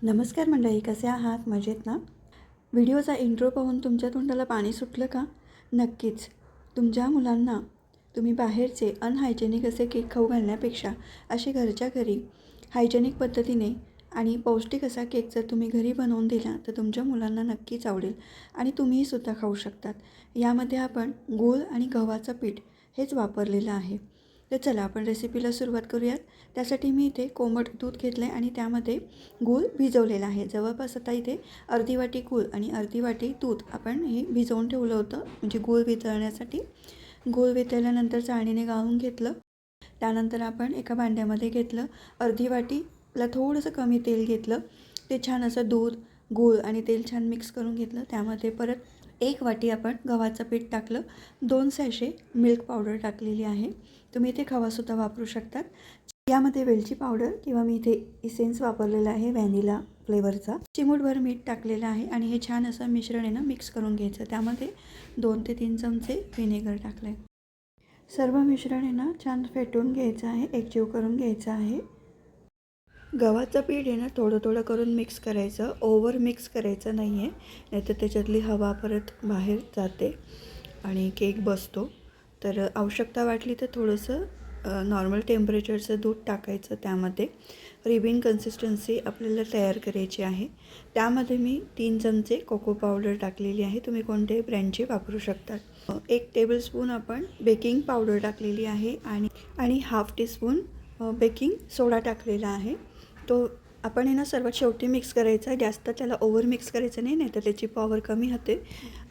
नमस्कार मंडळी, कसे आहात? मजेत ना? व्हिडिओचा इंट्रो पाहून तुमच्या तोंडाला पाणी सुटलं का? नक्कीच. तुमच्या मुलांना तुम्ही बाहेरचे अनहायजेनिक असे केक खाऊ घालण्यापेक्षा असे घरच्या घरी हायजेनिक पद्धतीने आणि पौष्टिक असा केक जर तुम्ही घरी बनवून दिला तर तुमच्या मुलांना नक्कीच आवडेल आणि तुम्हीही सुद्धा खाऊ शकतात. यामध्ये आपण गूळ आणि गव्हाचं पीठ हेच वापरलेलं आहे. तर चला आपण रेसिपीला सुरुवात करूयात. त्यासाठी मी इथे कोमट दूध घेतलं आहे आणि त्यामध्ये गूळ भिजवलेला आहे. जवळपास आता इथे अर्धी वाटी गूळ आणि अर्धी वाटी दूध आपण हे भिजवून ठेवलं होतं, म्हणजे गूळ वितळण्यासाठी. गूळ वितळल्यानंतर चाळणीने गाळून घेतलं. त्यानंतर आपण एका भांड्यामध्ये घेतलं, अर्धी वाटीला थोडंसं कमी तेल घेतलं. ते छान असं दूध, गूळ आणि तेल छान मिक्स करून घेतलं. त्यामध्ये परत 1 वाटी आपण गव्हाचं पीठ टाकलं. 2 सॅशे मिल्क पावडर टाकलेली आहे. तुम्ही इथे खवासुद्धा वापरू शकतात. यामध्ये वेलची पावडर किंवा मी इथे इसेन्स वापरलेला आहे व्हॅनिला फ्लेवरचा. चिमूटभर मीठ टाकलेलं आहे आणि हे छान असं मिश्रण आहे ना मिक्स करून घ्यायचं. त्यामध्ये 2 ते 3 चमचे व्हिनेगर टाकले. सर्व मिश्रण आहे ना छान फेटून घ्यायचं आहे, एकजीव करून घ्यायचं आहे. गव्हाचं पीठ आहे ना थोडं थोडं करून मिक्स करायचं, ओव्हर मिक्स करायचं नाही आहे, नाहीतर त्याच्यातली हवा परत बाहेर जाते आणि केक बसतो. तर आवश्यकता वाटली तर थोडंसं नॉर्मल टेम्परेचरचं दूध टाकायचं. त्यामध्ये रिबिन कन्सिस्टन्सी आपल्याला तयार करायची आहे. त्यामध्ये मी 3 चमचे कोको पावडर टाकलेली आहे. तुम्ही कोणत्याही ब्रँडची वापरू शकतात. 1 टेबलस्पून आपण बेकिंग पावडर टाकलेली आहे आणि हाफ टीस्पून बेकिंग सोडा टाकलेला आहे. तो आपण आहे ना सर्वात शेवटी मिक्स करायचा. जास्त त्याला ओव्हर मिक्स करायचं नाही, नाही तर त्याची पॉवर कमी होते.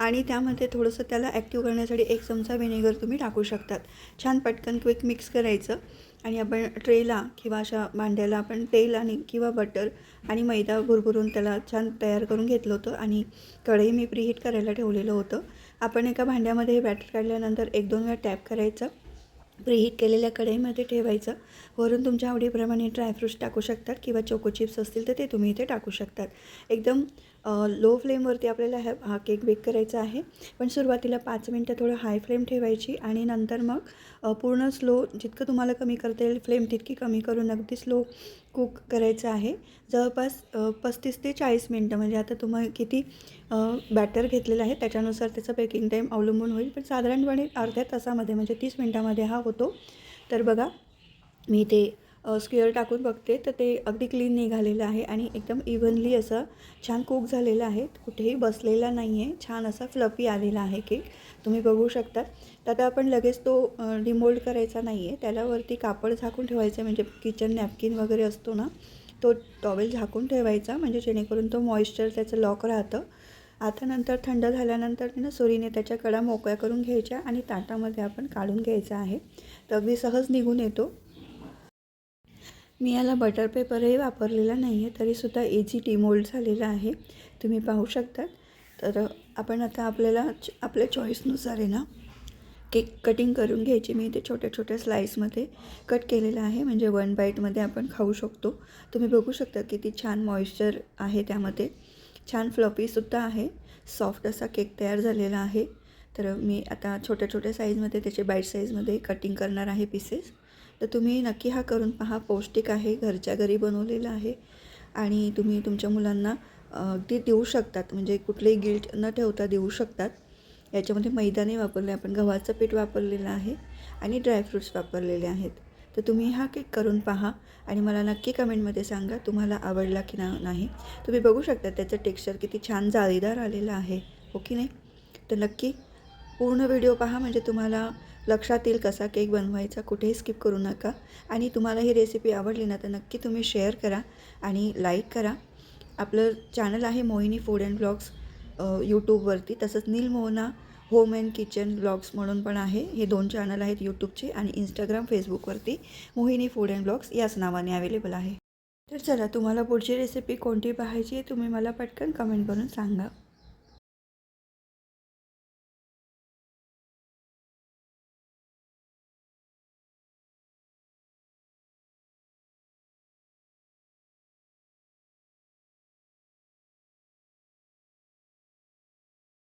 आणि त्यामध्ये थोडंसं त्याला ॲक्टिव्ह करण्यासाठी 1 चमचा व्हिनेगर तुम्ही टाकू शकतात. छान पटकन क्विक मिक्स करायचं आणि आपण ट्रेला किंवा अशा भांड्याला आपण तेल आणि किंवा बटर आणि मैदा भुरभुरून त्याला छान तयार करून घेतलं होतं आणि कढई मी प्रीहीट करायला ठेवलेलं होतं. आपण एका भांड्यामध्ये हे बॅटर काढल्यानंतर 1-2 वेळा टॅप करायचं. प्रीहीट केलेल्या कढईमध्ये ठेवायचं. वरून तुमच्या आवडीप्रमाणे ड्रायफ्रूट्स टाकू शकतात किंवा चोको चिप्स असतील तर ते तुम्ही इथे टाकू शकतात. एकदम लो फ्लेमवरती आपल्याला हा केक बेक करायचा आहे. पण सुरुवातीला 5 मिनटं थोडं हाय फ्लेम ठेवायची आणि नंतर मग पूर्ण स्लो, जितकं तुम्हाला कमी करता येईल फ्लेम तितकी कमी करून अगदी स्लो कुक करायचं आहे. जवळपास 35 ते 40 मिनटं, म्हणजे आता तुम्ही किती बॅटर घेतलेलं आहे त्याच्यानुसार त्याचं बेकिंग टाईम अवलंबून होईल. पण साधारणपणे अर्ध्या तासामध्ये म्हणजे 30 मिनटामध्ये हा होतो. तर बघा मी ते स्क्वेअर टाकून बघते तर ते अगदी क्लीन निघालेलं आहे आणि एकदम इव्हनली असं छान कुक झालेलं आहे. कुठेही बसलेला नाही आहे. छान असा फ्लफी आलेला आहे केक, तुम्ही बघू शकता. तर आता आपण लगेच तो डिमोल्ड करायचा नाही आहे. त्याला वरती कापड झाकून ठेवायचं, म्हणजे किचन नॅपकिन वगैरे असतो ना तो टॉवेल झाकून ठेवायचा, म्हणजे जेणेकरून तो मॉइश्चर त्याचं लॉक राहतं. आता नंतर थंड झाल्यानंतर ना सुरीने त्याच्या कडा मोकळ्या करून घ्यायच्या आणि ताटामध्ये आपण काढून घ्यायचा आहे. तर अगदी सहज निघून येतो. मी याला बटर पेपरही वापरलेला नाही आहे, तरीसुद्धा इझी डिमोल्ड झालेला आहे, तुम्ही पाहू शकता. तर आपण आता आपल्या चॉईसनुसार आहे ना केक कटिंग करून घ्यायची. मी ते छोट्या छोट्या स्लाईसमध्ये कट केलेलं आहे, म्हणजे 1 बाईटमध्ये आपण खाऊ शकतो. तुम्ही बघू शकता किती छान मॉइश्चर आहे त्यामध्ये. छान फ्लफीसुद्धा आहे. सॉफ्ट असा केक तयार झालेला आहे. तर मी आता छोट्या छोट्या साईजमध्ये त्याचे बाईट साईजमध्ये कटिंग करणार आहे पीसेस. तर तुम्ही नक्की हा करून पहा. पौष्टिक आहे, घरच्या घरी बनवलेला आहे आणि तुम्ही तुमच्या मुलांना ते देऊ शकतात, म्हणजे कुठलेही गिल्ट न ठेवता देऊ शकतात. याच्यामध्ये मैदा नाही वापरले, आपण गव्हाचं पीठ वापरलेलं आहे आणि ड्रायफ्रूट्स वापरलेले आहेत. तर तुम्ही हा केक करून पहा आणि मला नक्की कमेंटमध्ये सांगा तुम्हाला आवडला की नाही. तुम्ही बघू शकता त्याचं टेक्स्चर किती छान जाळीदार आलेलं आहे, हो की नाही. तर नक्की पूर्ण व्हिडिओ पहा, म्हणजे तुम्हाला लक्षात येईल कसा केक बनवायचा. कुठेही स्किप करू नका. आणि तुम्हाला ही रेसिपी आवडली ना तर नक्की तुम्ही शेअर करा आणि लाईक करा. आपलं चॅनल आहे मोहिनी फूड अँड ब्लॉग्स यूट्यूबवरती, तसंच Neelmohana home and kitchen blogs म्हणून पण आहे. हे 2 चॅनल आहेत यूट्यूबचे आणि इंस्टाग्राम फेसबुकवरती मोहिनी फूड अँड ब्लॉग्स याच नावाने अवेलेबल आहे. तर चला, तुम्हाला पुढची रेसिपी कोणती पाहायची आहे तुम्ही मला पटकन कमेंट करून सांगा.